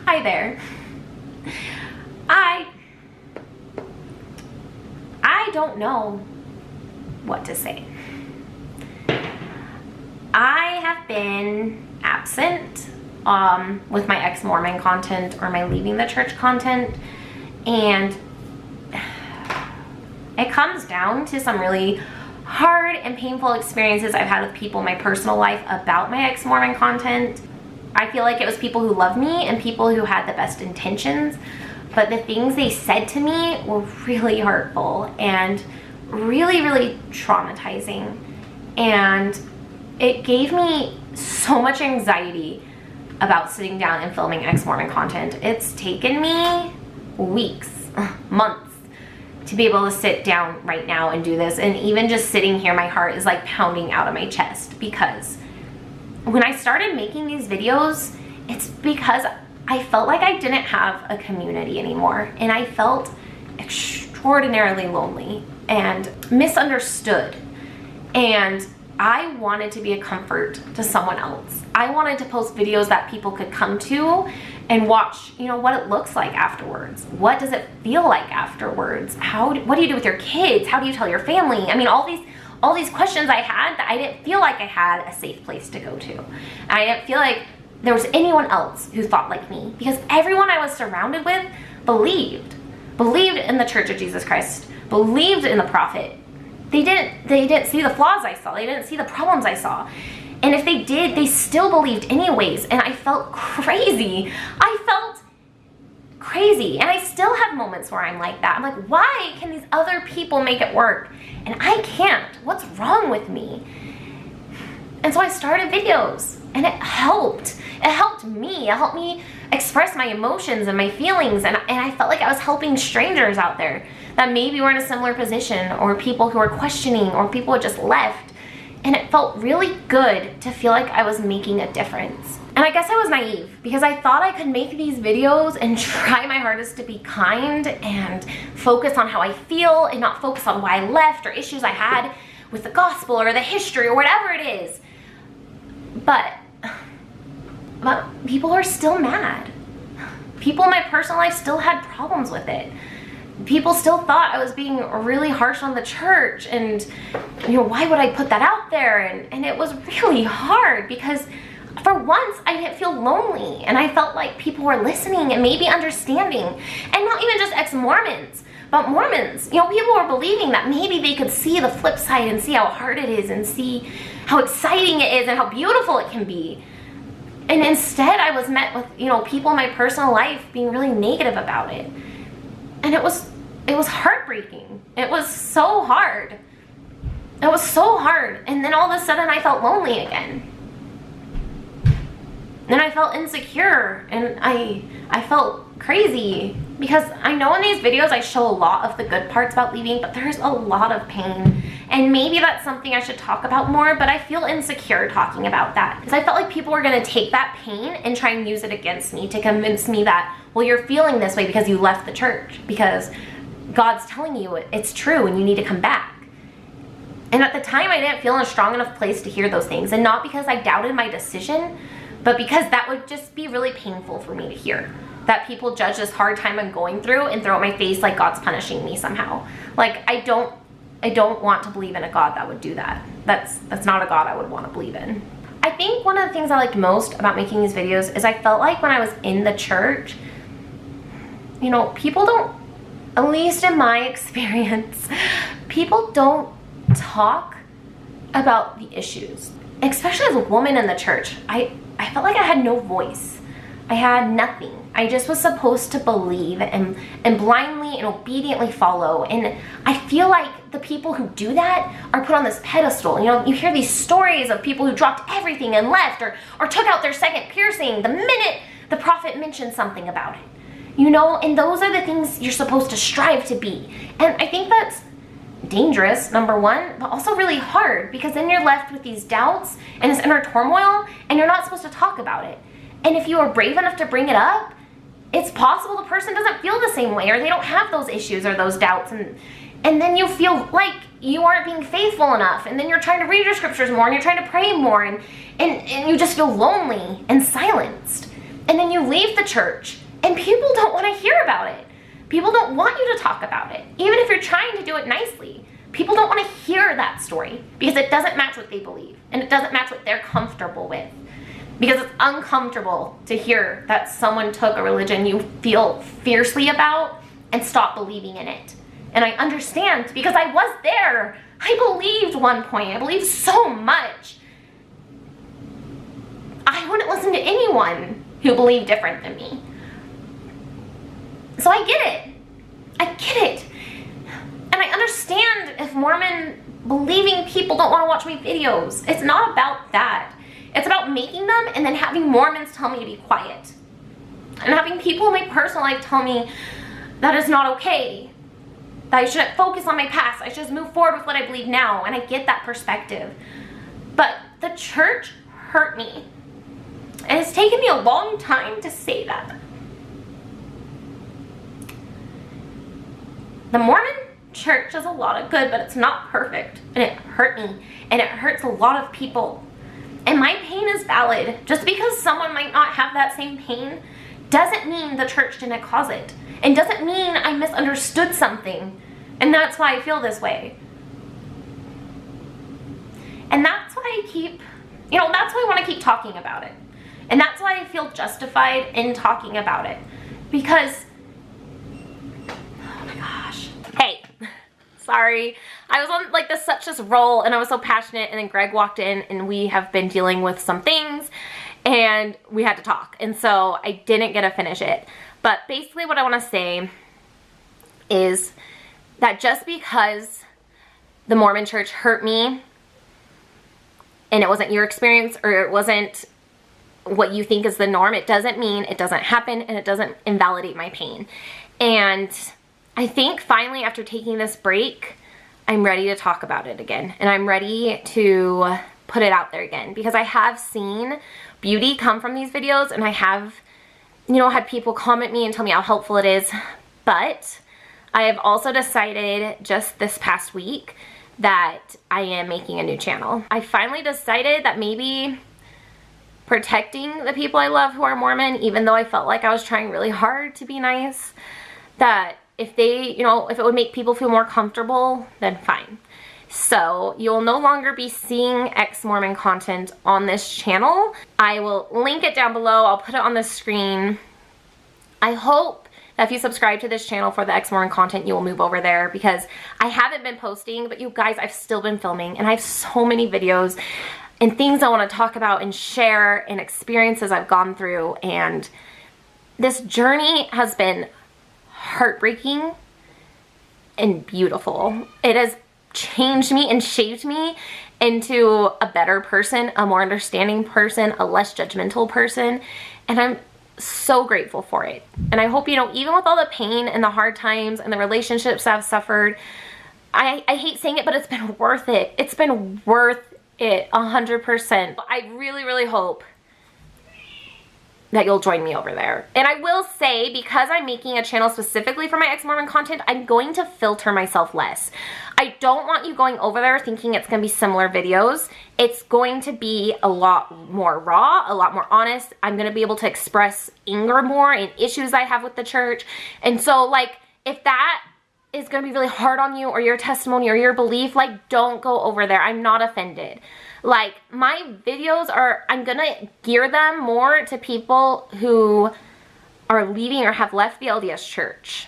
Hi there. I don't know what to say. I have been absent with my ex-mormon content or my leaving the church content, and it comes down to some really hard and painful experiences I've had with people in my personal life about my ex-mormon content. I feel like it was people who loved me and people who had the best intentions, but the things they said to me were really hurtful and really, really traumatizing. And it gave me so much anxiety about sitting down and filming ex-mormon content. It's taken me weeks, months to be able to sit down right now and do this. And even just sitting here, my heart is like pounding out of my chest, because when I started making these videos, it's because I felt like I didn't have a community anymore, and I felt extraordinarily lonely and misunderstood, and I wanted to be a comfort to someone else. I wanted to post videos that people could come to and watch, you know, what it looks like afterwards. What does it feel like afterwards? What do you do with your kids? How do you tell your family? I mean, all these questions I had that I didn't feel like I had a safe place to go to. And I didn't feel like there was anyone else who thought like me, because everyone I was surrounded with believed in the Church of Jesus Christ, believed in the prophet. They didn't see the flaws I saw. They didn't see the problems I saw. And if they did, they still believed anyways. And I felt crazy. I felt crazy. And I still have moments where I'm like that. I'm like, why can these other people make it work and I can't? What's wrong with me? And so I started videos, and it helped. It helped me. It helped me express my emotions and my feelings. And I felt like I was helping strangers out there that maybe were in a similar position, or people who were questioning, or people who just left. And it felt really good to feel like I was making a difference. And I guess I was naive, because I thought I could make these videos and try my hardest to be kind and focus on how I feel and not focus on why I left or issues I had with the gospel or the history or whatever it is. But people are still mad. People in my personal life still had problems with it. People still thought I was being really harsh on the church, and you know, why would I put that out there? And it was really hard, because for once I didn't feel lonely, and I felt like people were listening and maybe understanding. And not even just ex-Mormons, but Mormons. You know, people were believing that maybe they could see the flip side and see how hard it is and see how exciting it is and how beautiful it can be. And instead I was met with, you know, people in my personal life being really negative about it. And it was heartbreaking. It was so hard. It was so hard. And then all of a sudden I felt lonely again. And I felt insecure, and I felt crazy, because I know in these videos I show a lot of the good parts about leaving, but there's a lot of pain. And maybe that's something I should talk about more, but I feel insecure talking about that, because I felt like people were going to take that pain and try and use it against me to convince me that, well, you're feeling this way because you left the church, because God's telling you it's true and you need to come back. And at the time I didn't feel in a strong enough place to hear those things, and not because I doubted my decision, but because that would just be really painful for me to hear. That people judge this hard time I'm going through and throw at my face like God's punishing me somehow. Like, I don't want to believe in a God that would do that. That's not a God I would want to believe in. I think one of the things I liked most about making these videos is I felt like when I was in the church, you know, people don't, at least in my experience, people don't talk about the issues. Especially as a woman in the church, I felt like I had no voice. I had nothing. I just was supposed to believe and blindly and obediently follow. And I feel like the people who do that are put on this pedestal. You know, you hear these stories of people who dropped everything and left, or took out their second piercing the minute the prophet mentioned something about it. You know, and those are the things you're supposed to strive to be. And I think that's dangerous, number one, but also really hard, because then you're left with these doubts and this inner turmoil, and you're not supposed to talk about it. And if you are brave enough to bring it up, it's possible the person doesn't feel the same way, or they don't have those issues or those doubts, and then you feel like you aren't being faithful enough, and then you're trying to read your scriptures more, and you're trying to pray more, and you just feel lonely and silenced. And then you leave the church and people don't want to hear about it. People don't want you to talk about it. Even if you're trying to do it nicely, people don't want to hear that story because it doesn't match what they believe and it doesn't match what they're comfortable with. Because it's uncomfortable to hear that someone took a religion you feel fiercely about and stopped believing in it. And I understand because I was there. I believed one point. I believed so much. I wouldn't listen to anyone who believed different than me. So I get it. I get it. And I understand if Mormon believing people don't want to watch my videos. It's not about that. It's about making them and then having Mormons tell me to be quiet. And having people in my personal life tell me that is not okay. That I shouldn't focus on my past. I should just move forward with what I believe now. And I get that perspective. But the church hurt me. And it's taken me a long time to say that. The Mormon church does a lot of good, but it's not perfect. And it hurt me. And it hurts a lot of people. And my pain is valid. Just because someone might not have that same pain doesn't mean the church didn't cause it. And doesn't mean I misunderstood something. And that's why I feel this way. And that's why I keep, that's why I want to keep talking about it. And that's why I feel justified in talking about it. Because, oh my gosh. Hey, sorry. I was on like such this roll and I was so passionate, and then Greg walked in and we have been dealing with some things and we had to talk. And so I didn't get to finish it. But basically what I want to say is that just because the Mormon church hurt me and it wasn't your experience or it wasn't what you think is the norm, it doesn't mean it doesn't happen and it doesn't invalidate my pain. And I think finally after taking this break, I'm ready to talk about it again. And I'm ready to put it out there again because I have seen beauty come from these videos, and I have, had people comment me and tell me how helpful it is. But I have also decided just this past week that I am making a new channel. I finally decided that maybe protecting the people I love who are Mormon, even though I felt like I was trying really hard to be nice, that if they, if it would make people feel more comfortable, then fine. So you'll no longer be seeing ex-Mormon content on this channel. I will link it down below. I'll put it on the screen. I hope that if you subscribe to this channel for the ex-Mormon content, you will move over there because I haven't been posting, but you guys, I've still been filming and I have so many videos and things I want to talk about and share and experiences I've gone through. And this journey has been heartbreaking and beautiful. It has changed me and shaped me into a better person, a more understanding person, a less judgmental person. And I'm so grateful for it. And I hope, even with all the pain and the hard times and the relationships I've suffered, I hate saying it, but it's been worth it. It's been worth it 100%. I really, really hope that you'll join me over there. And I will say, because I'm making a channel specifically for my ex-Mormon content, I'm going to filter myself less. I don't want you going over there thinking it's going to be similar videos. It's going to be a lot more raw, a lot more honest. I'm going to be able to express anger more and issues I have with the church. And so, if that is going to be really hard on you or your testimony or your belief, don't go over there. I'm not offended. My videos I'm going to gear them more to people who are leaving or have left the LDS church,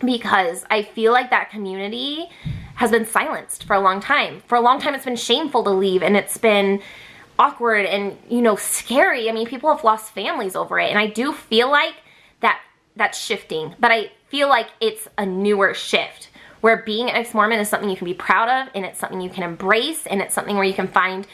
because I feel like that community has been silenced for a long time. For a long time, it's been shameful to leave, and it's been awkward and, scary. I mean, people have lost families over it, and I do feel like that's shifting, but I feel like it's a newer shift where being an ex-Mormon is something you can be proud of, and it's something you can embrace, and it's something where you can find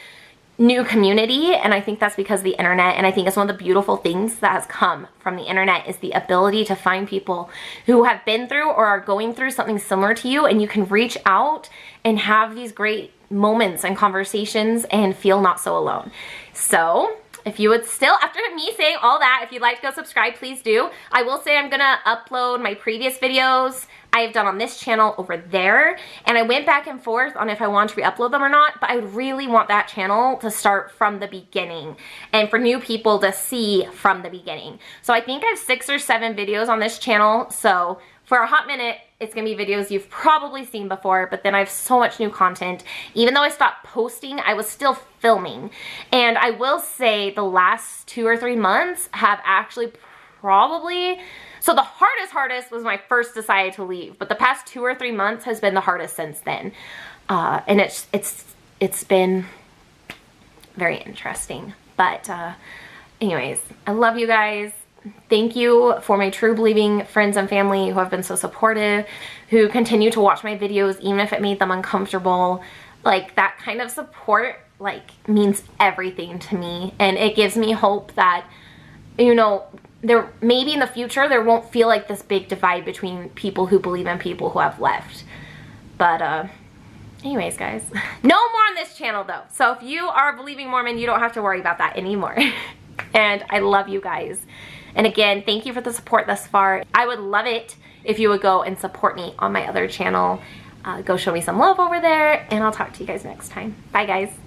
new community. And I think that's because of the internet, and I think it's one of the beautiful things that has come from the internet is the ability to find people who have been through or are going through something similar to you, and you can reach out and have these great moments and conversations and feel not so alone. So if you would still, after me saying all that, if you'd like to go subscribe, please do. I will say I'm gonna upload my previous videos I have done on this channel over there, and I went back and forth on if I want to re-upload them or not, but I would really want that channel to start from the beginning and for new people to see from the beginning. So I think I have 6 or 7 videos on this channel, so for a hot minute, it's gonna be videos you've probably seen before, but then I have so much new content. Even though I stopped posting, I was still filming. And I will say the last 2 or 3 months have actually probably, so the hardest was when I first decided to leave, but the past 2 or 3 months has been the hardest since then. And it's been very interesting. But anyways, I love you guys. Thank you for my true believing friends and family who have been so supportive, who continue to watch my videos even if it made them uncomfortable. Like, that kind of support, like, means everything to me, and it gives me hope that, you know, there maybe in the future there won't feel like this big divide between people who believe and people who have left. But anyways, guys, no more on this channel though. So if you are a believing Mormon, you don't have to worry about that anymore. And I love you guys. And again, thank you for the support thus far. I would love it if you would go and support me on my other channel. Go show me some love over there, and I'll talk to you guys next time. Bye, guys.